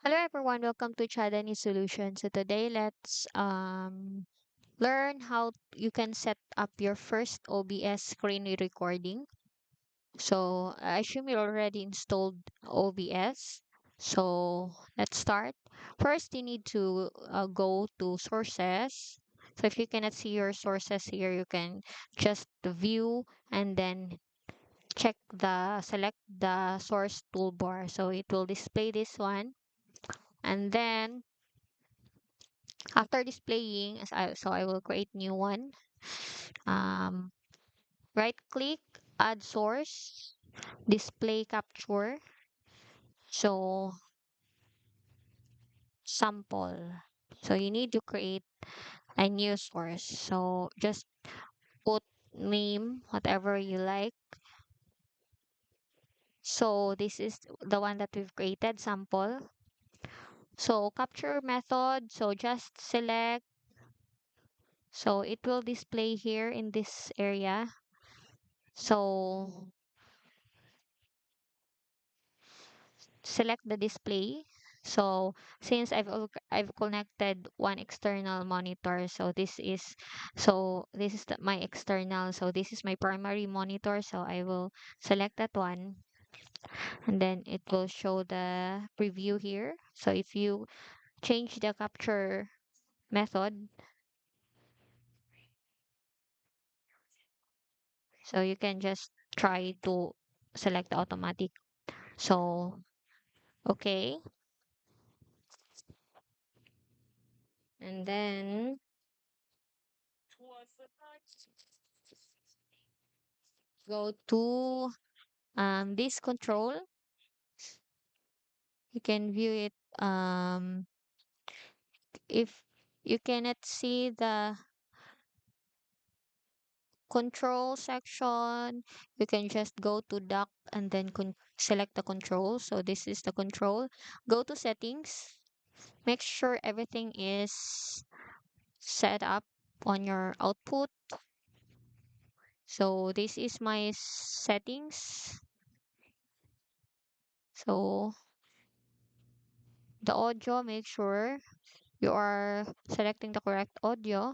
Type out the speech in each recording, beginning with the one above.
Hello everyone, welcome to Chadani Solutions. So today let's learn how you can set up your first OBS screen recording. So I assume you already installed OBS. So let's start. First, you need to go to sources. So if you cannot see your sources here, you can just view and then select the source toolbar. So it will display this one. And then after displaying, so I will create new one. Um, right click, add source, display capture. So sample. So you need to create a new source. So just put name, whatever you like. So this is the one that we've created, sample. So capture method. So just select. So it will display here in this area. So select the display. So since I've connected one external monitor, so this is my external, so this is my primary monitor, so I will select that one, and then it will show the preview here. So if you change the capture method, so you can just try to select the automatic. So okay, and then go to this control. You can view it. If you cannot see the control section, you can just go to dock and then select the control. So this is the control. Go to settings. Make sure everything is set up on your output. So this is my settings. So the audio, make sure you are selecting the correct audio.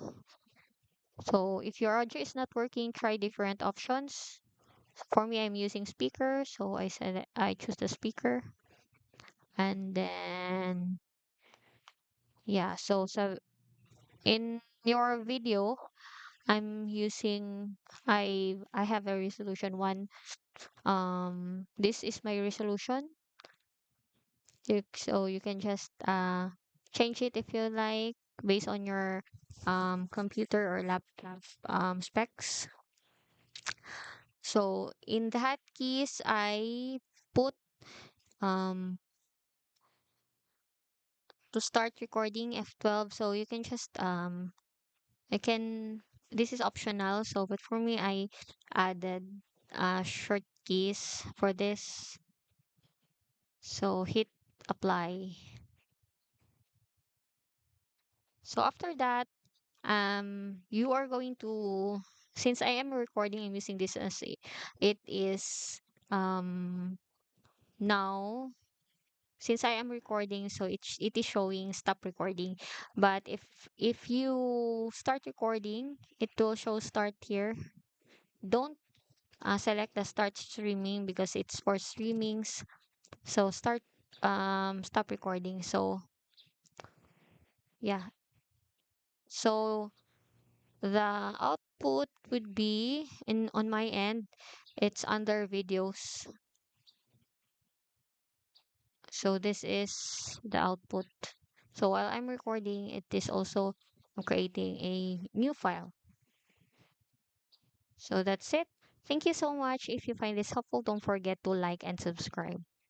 So if your audio is not working, try different options. For me, I'm using speaker, so I said I choose the speaker. And then yeah, so in your video, I'm using I have a resolution one. This is my resolution. So you can just change it if you like based on your computer or laptop specs. So in the hotkeys, I put um to start recording F12. So you can just I can this is optional. So but for me, I added short keys for this. So hit apply. So after that, you are going to, since I am recording, I'm using this as it is um now, since I am recording, so it is showing stop recording. But if you start recording, it will show start here. Don't select the start streaming because it's for streamings. So stop recording. So yeah. So the output would be in on my end, it's under videos. So this is the output. So while I'm recording, it is also creating a new file. So that's it. Thank you so much. If you find this helpful, don't forget to like and subscribe.